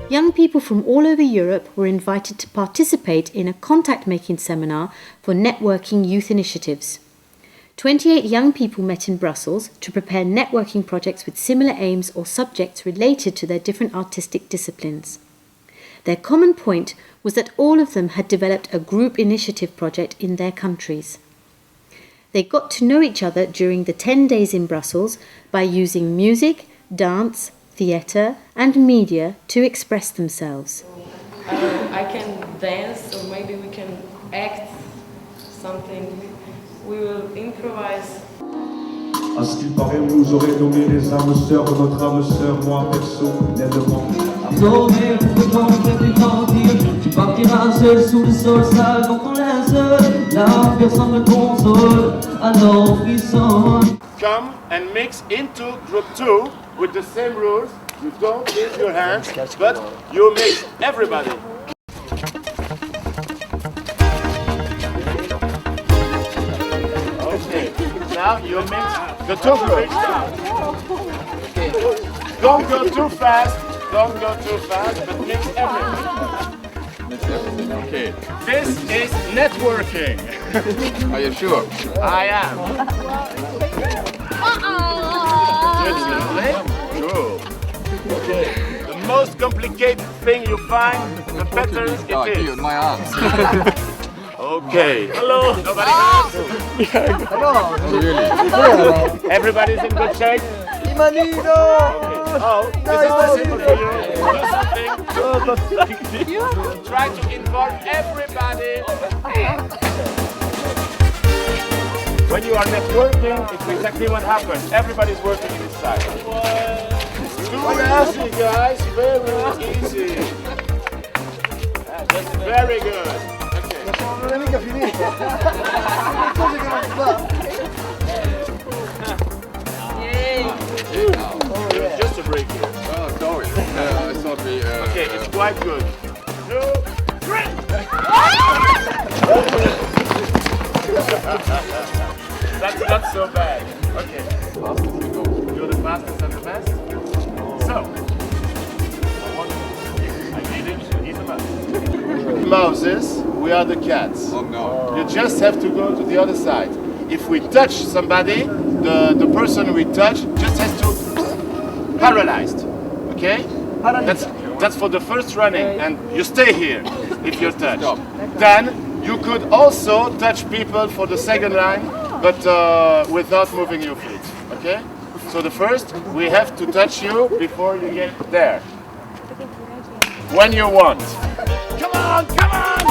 young people from all over Europe were invited to participate in a contact-making seminar for networking youth initiatives. 28 young people met in Brussels to prepare networking projects with similar aims or subjects related to their different artistic disciplines. Their common point was that all of them had developed a group initiative project in their countries. They got to know each other during the 10 days in Brussels by using music, dance, theatre and media to express themselves. I can dance, or maybe we can act something. We will improvise. À ce qu'il paraît, on nous aurait nommé les âmes sœurs de notre âme sœur, moi perso, nettement. Sauvé pour que quand je vais grandir, tu partiras seul sous le sol sale dans ton linceul. Là, personne ne console, alors frissonne. Come and mix into group 2 with the same rules. You don't use your hands, but you mix everybody. Okay, now you mix the two groups. Don't go too fast, but mix everything. Okay. This is networking. Are you sure? I am. Cool. Okay. The most complicated thing you find, the better it is. My arms. Okay. Hello. Nobody hurts? Really? Everybody's in good shape? Okay. Oh, this is too simple for you. Do something. Try to involve everybody. When you are networking, it's exactly what happens. Everybody's working in this side. Too easy, guys. Very easy. That's very good. There's just a break here. Oh, sorry. I thought we... Okay, it's quite good. 2, 3. That's not so bad. Okay. You're the fastest and the best. So, I need him. He's a mouse. Mouses, we are the cats. Oh no. You just have to go to the other side. If we touch somebody, the person we touch just has to paralyzed. Okay? That's for the first running, and you stay here if you're touched. Then you could also touch people for the second line, but without moving your feet. Okay? So the first, we have to touch you before you get there. When you want. Come on, come on!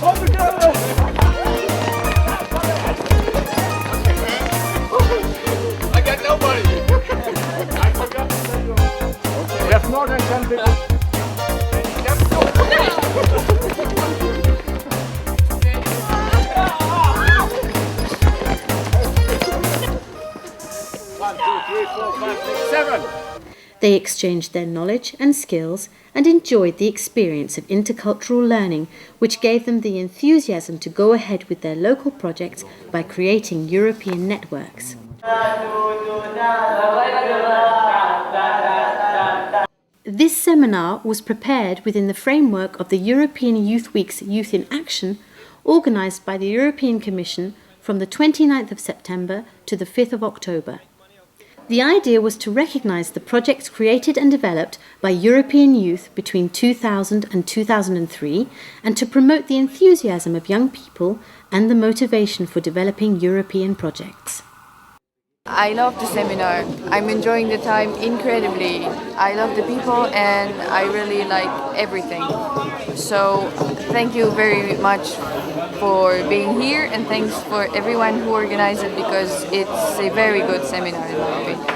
All together! I got nobody. I forgot to tell you. We have more than 10 people. One, two, three, four, five, six, 7. They exchanged their knowledge and skills and enjoyed the experience of intercultural learning, which gave them the enthusiasm to go ahead with their local projects by creating European networks. This seminar was prepared within the framework of the European Youth Week's Youth in Action, organised by the European Commission from the 29th of September to the 5th of October. The idea was to recognise the projects created and developed by European youth between 2000 and 2003 and to promote the enthusiasm of young people and the motivation for developing European projects. I love the seminar. I'm enjoying the time incredibly. I love the people and I really like everything. So thank you very much for being here and thanks for everyone who organized it because it's a very good seminar in my opinion.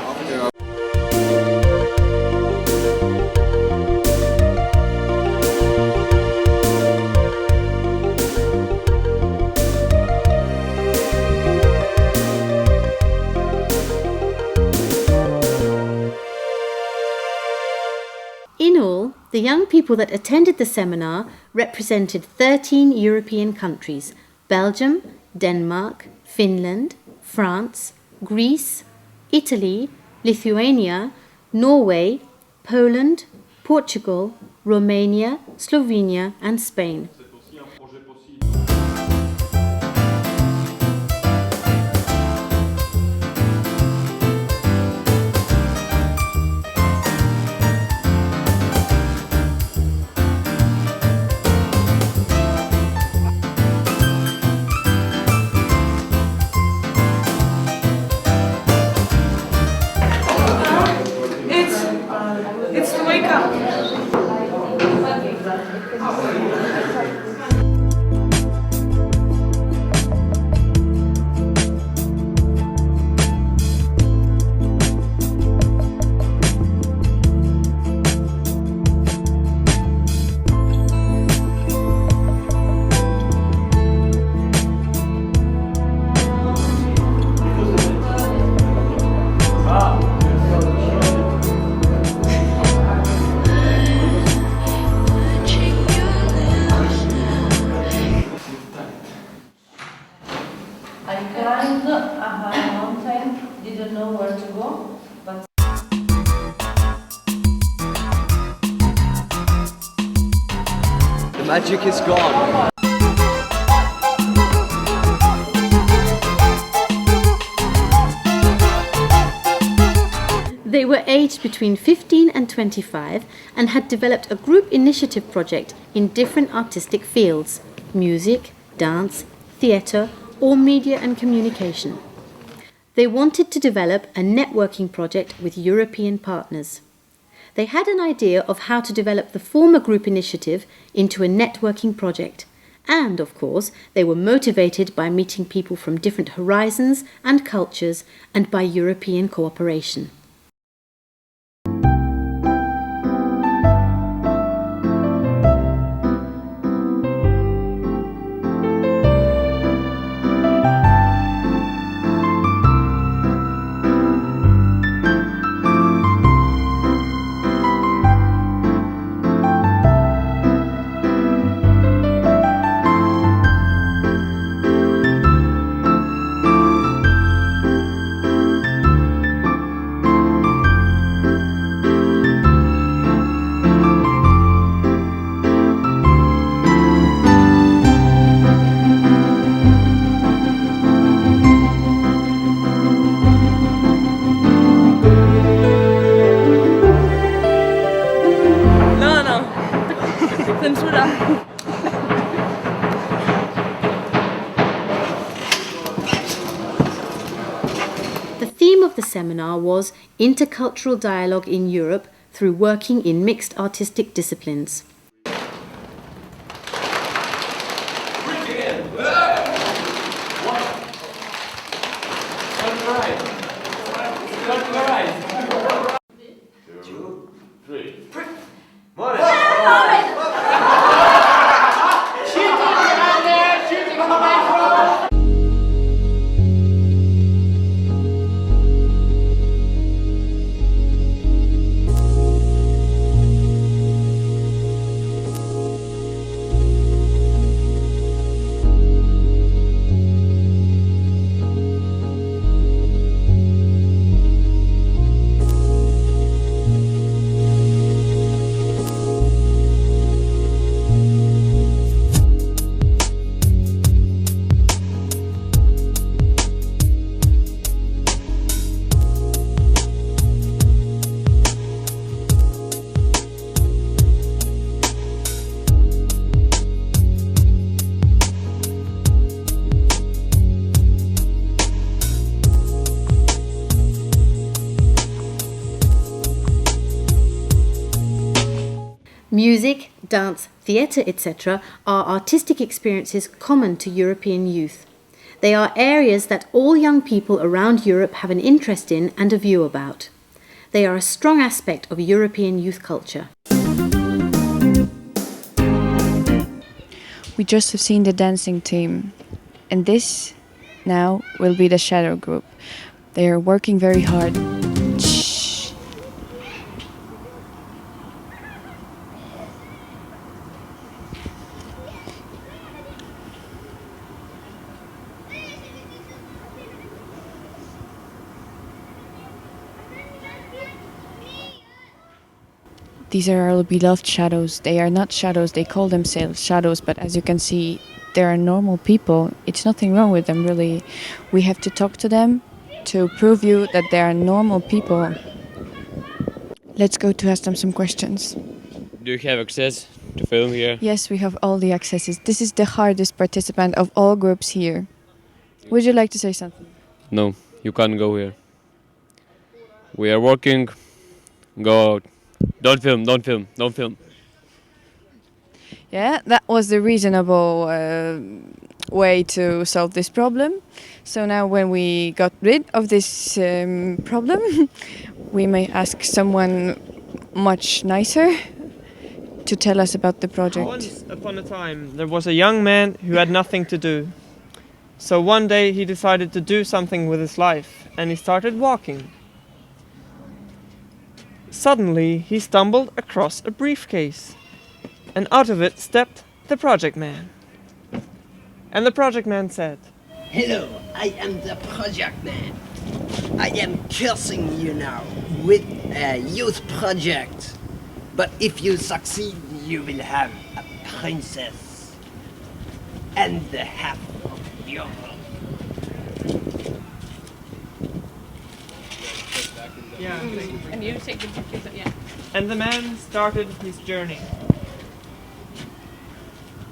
In all, the young people that attended the seminar represented 13 European countries: Belgium, Denmark, Finland, France, Greece, Italy, Lithuania, Norway, Poland, Portugal, Romania, Slovenia and Spain. It's to wake up. I climbed a high mountain, didn't know where to go, but The magic is gone. They were aged between 15 and 25 and had developed a group initiative project in different artistic fields: music, dance, theatre, or media and communication. They wanted to develop a networking project with European partners. They had an idea of how to develop the former group initiative into a networking project. And, of course, they were motivated by meeting people from different horizons and cultures and by European cooperation. The theme of the seminar was Intercultural Dialogue in Europe through working in mixed artistic disciplines. Music, dance, theatre, etc. are artistic experiences common to European youth. They are areas that all young people around Europe have an interest in and a view about. They are a strong aspect of European youth culture. We just have seen the dancing team, and this now will be the shadow group. They are working very hard. Shh. these are our beloved shadows. They are not shadows, they call themselves shadows, but as you can see, they are normal people. It's nothing wrong with them, really. We have to talk to them to prove you that they are normal people. Let's go to ask them some questions. Do you have access to film here? Yes, we have all the accesses. This is the hardest participant of all groups here. Would you like to say something? No, you can't go here. We are working. Go out. Don't film, don't film, don't film. Yeah, that was the reasonable way to solve this problem. So now when we got rid of this problem, we may ask someone much nicer to tell us about the project. Once upon a time, there was a young man who had nothing to do. So one day he decided to do something with his life, and he started walking. Suddenly, he stumbled across a briefcase, and out of it stepped the project man. And the project man said, "Hello, I am the project man. I am cursing you now with a youth project. But if you succeed, you will have a princess and the half of Europe." Yeah, And you take the pictures, yeah. and the man started his journey.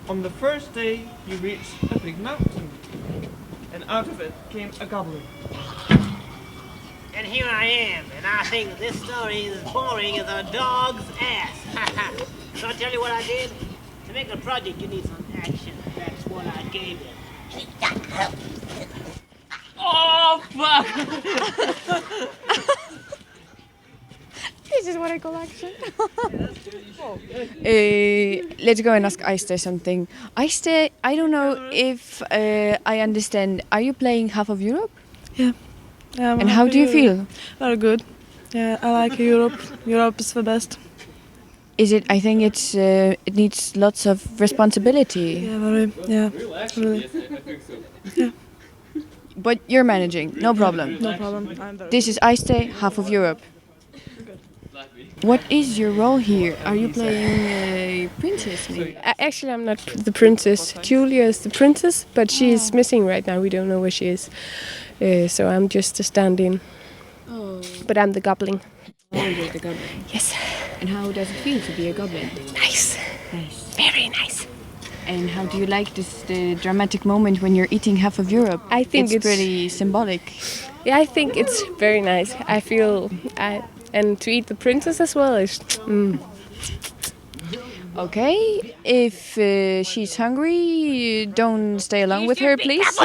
On the first day, he reached a big mountain, and out of it came a goblin. And here I am, and I think this story is boring as a dog's ass. So I tell you what I did? To make a project, you need some action. That's what I gave him. Oh, fuck! This is what I call action. Let's go and ask Aiste something. Aiste, I don't know if I understand. Are you playing half of Europe? Yeah. And how do you feel? Very good. Yeah, I like Europe. Europe is the best. Is it? I think it's. It needs lots of responsibility. Yeah, very. Yeah, really. Yeah. But you're managing, no problem. No problem. I'm very. This is Aiste, half of Europe. What is your role here? Are you playing a princess? Maybe? Actually, I'm not the princess. Julia is the princess, but she is missing right now. We don't know where she is. So I'm just a stand-in. Oh. But I'm the goblin. Oh, you're the goblin. Yes. And how does it feel to be a goblin? Nice. Nice. Very nice. And how do you like this the dramatic moment when you're eating half of Europe? I think it's pretty symbolic. Yeah, I think it's very nice. I feel... and to eat the princess as well is... Okay, if she's hungry, don't stay along with her, please.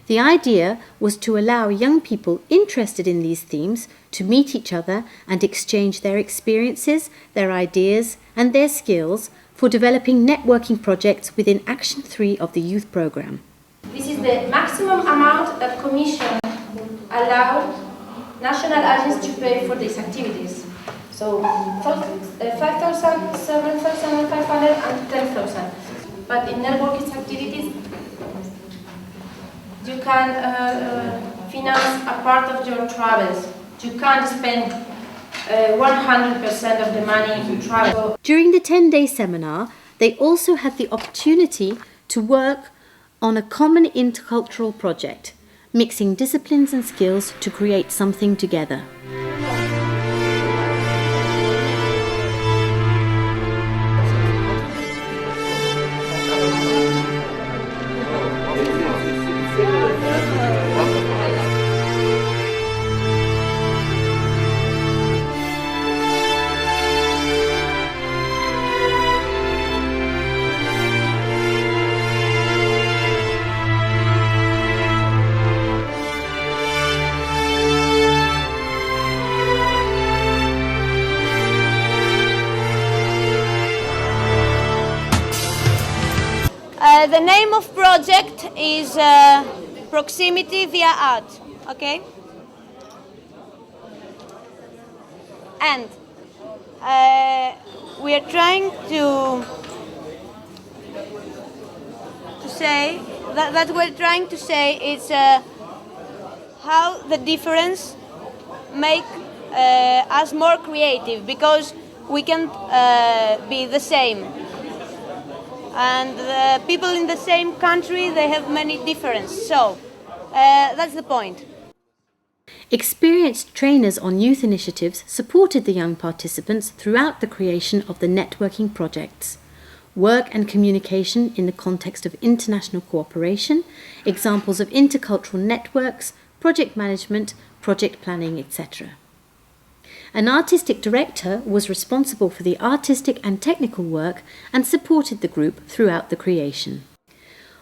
The idea was to allow young people interested in these themes to meet each other and exchange their experiences, their ideas and their skills for developing networking projects within Action 3 of the youth programme. This is the maximum amount that Commission allowed national agents to pay for these activities. So 5,000, 7,500 and 10,000. But in networking activities, you can finance a part of your travels. You can't spend 100% of the money in travel. During the 10-day seminar, they also had the opportunity to work on a common intercultural project, mixing disciplines and skills to create something together. The name of project is Proximity via Art, okay? And we are trying to say that we're trying to say is how the difference make us more creative, because we can't be the same. And the people in the same country, they have many differences. So that's the point. Experienced trainers on youth initiatives supported the young participants throughout the creation of the networking projects. Work and communication in the context of international cooperation, examples of intercultural networks, project management, project planning, etc. An artistic director was responsible for the artistic and technical work and supported the group throughout the creation.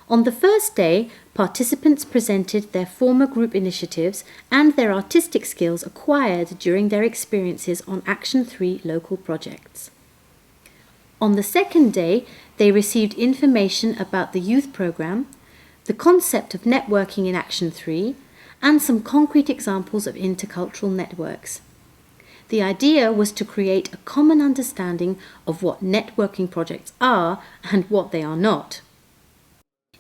On the first day, participants presented their former group initiatives and their artistic skills acquired during their experiences on Action 3 local projects. On the second day, they received information about the youth programme, the concept of networking in Action 3, and some concrete examples of intercultural networks. The idea was to create a common understanding of what networking projects are and what they are not.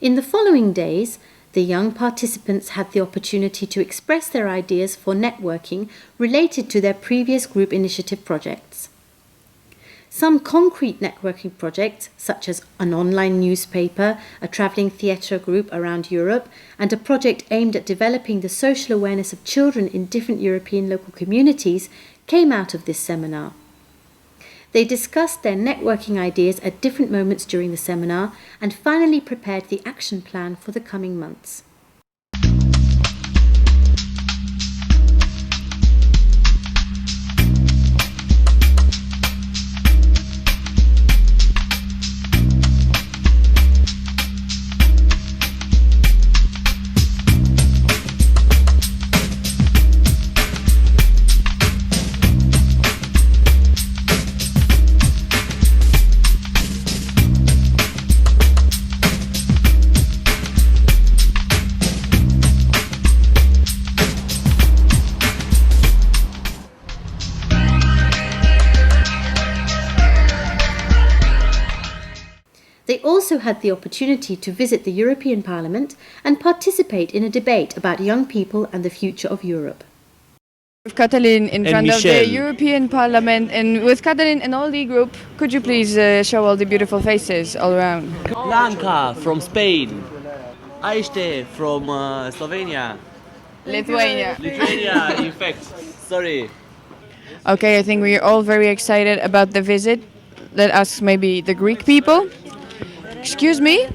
In the following days, the young participants had the opportunity to express their ideas for networking related to their previous group initiative projects. Some concrete networking projects, such as an online newspaper, a travelling theatre group around Europe, and a project aimed at developing the social awareness of children in different European local communities, came out of this seminar. They discussed their networking ideas at different moments during the seminar and finally prepared the action plan for the coming months. They also had the opportunity to visit the European Parliament and participate in a debate about young people and the future of Europe. With Katalin in And front of Michel. the European Parliament, and with Katalin and all the group, could you please show all the beautiful faces all around? Blanca from Spain. Aiste from Slovenia. Lithuania. Lithuania, in fact. Sorry. Okay, I think we're all very excited about the visit. Let us maybe the Greek people. Excuse me,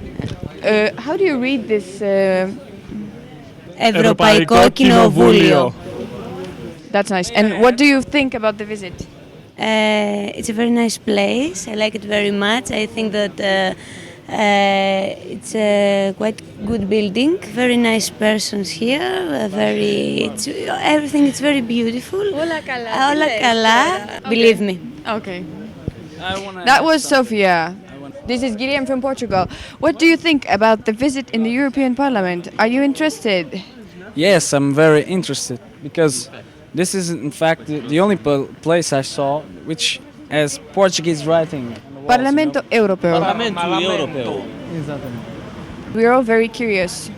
how do you read this? Ευρωπαϊκό Κοινοβούλιο. That's nice. And what do you think about the visit? It's a very nice place. I like it very much. I think that it's a quite good building. Very nice persons here. Everything is very beautiful. Όλα καλά. Όλα καλά. Believe me. Okay. That was Sofia. This is Guillaume from Portugal. What do you think about the visit in the European Parliament? Are you interested? Yes, I'm very interested because this is in fact the only place I saw which has Portuguese writing. Parlamento Europeo. Parlamento Europeo. We are all very curious.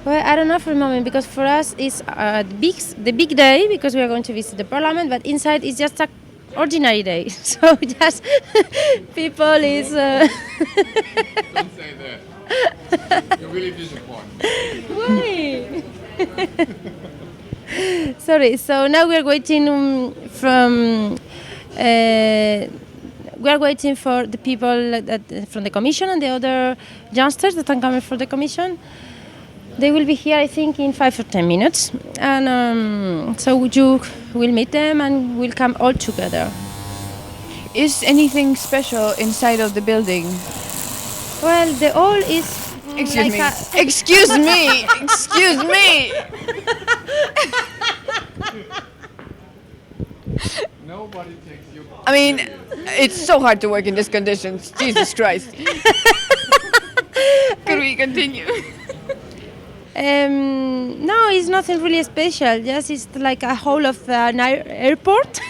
Well, I don't know for the moment, because for us it's the big day, because we are going to visit the Parliament, but inside it's just a ordinary day. So just people is. Don't say that. You're really disappointed. Why? Sorry. So now we are waiting we are waiting for the people from the Commission and the other youngsters that are coming for the Commission. They will be here, I think, in 5 or 10 minutes, and so you will meet them and we'll come all together. Is anything special inside of the building? Well, the hall is. Excuse like me. Excuse me. Excuse me. Nobody takes you. I mean, it's so hard to work in these conditions. Jesus Christ. Could we continue? No, it's nothing really special. Just it's like a whole of an airport,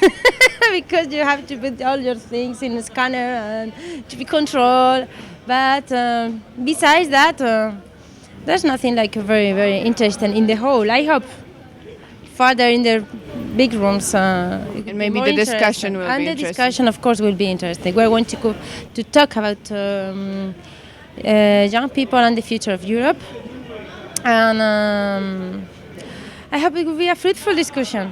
because you have to put all your things in a scanner and to be controlled. But besides that, there's nothing like very, very interesting in the whole. I hope further in the big rooms. And maybe the discussion will be and the interesting. discussion, of course, will be interesting. We're going to talk about young people and the future of Europe, and I hope it will be a fruitful discussion.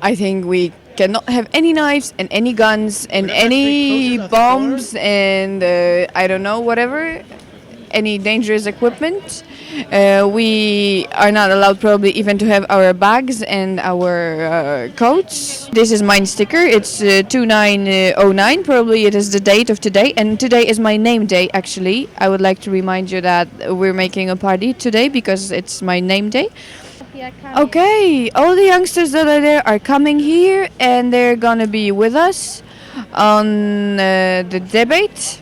I think we cannot have any knives and any guns and any bombs and I don't know, whatever, any dangerous equipment. We are not allowed probably even to have our bags and our coats. This is my sticker. It's 2909. Probably it is the date of today, and today is my name day actually. I would like to remind you that we're making a party today because it's my name day. Okay, all the youngsters that are there are coming here and they're gonna be with us on the debate.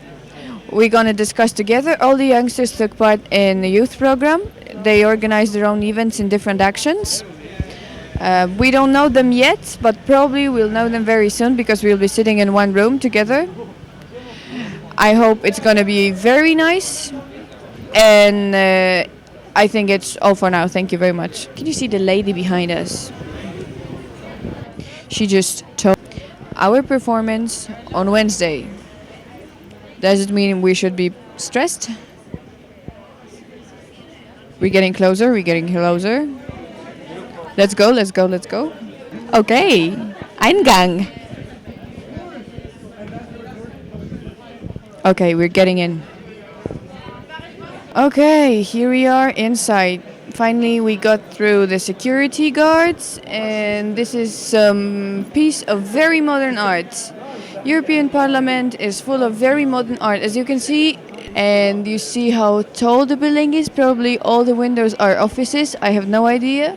We're gonna discuss together. All the youngsters took part in the youth program. They organize their own events in different actions. We don't know them yet, but probably we'll know them very soon because we'll be sitting in one room together. I hope it's gonna be very nice, and I think it's all for now. Thank you very much. Can you see the lady behind us? She just told our performance on Wednesday. Does it mean we should be stressed? We're getting closer, we're getting closer. Let's go, let's go, let's go. Okay, Eingang. Okay, we're getting in. Okay, here we are inside. Finally, we got through the security guards, and this is some piece of very modern art. European Parliament is full of very modern art, as you can see, and you see how tall the building is. Probably all the windows are offices. I have no idea.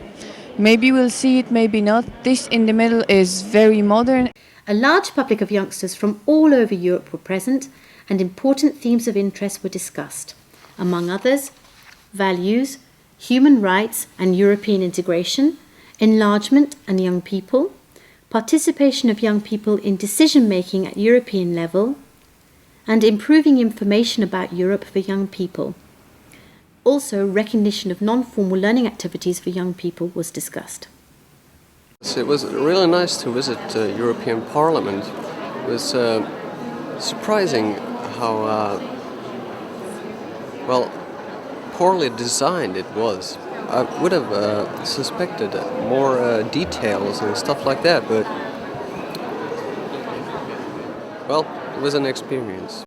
Maybe we'll see it, maybe not. This in the middle is very modern. A large public of youngsters from all over Europe were present, and important themes of interest were discussed. Among others, values, human rights and European integration, enlargement and young people, participation of young people in decision-making at European level, and improving information about Europe for young people. Also, recognition of non-formal learning activities for young people was discussed. It was really nice to visit the European Parliament. It was surprising how poorly designed it was. I would have suspected more details and stuff like that, but well, it was an experience.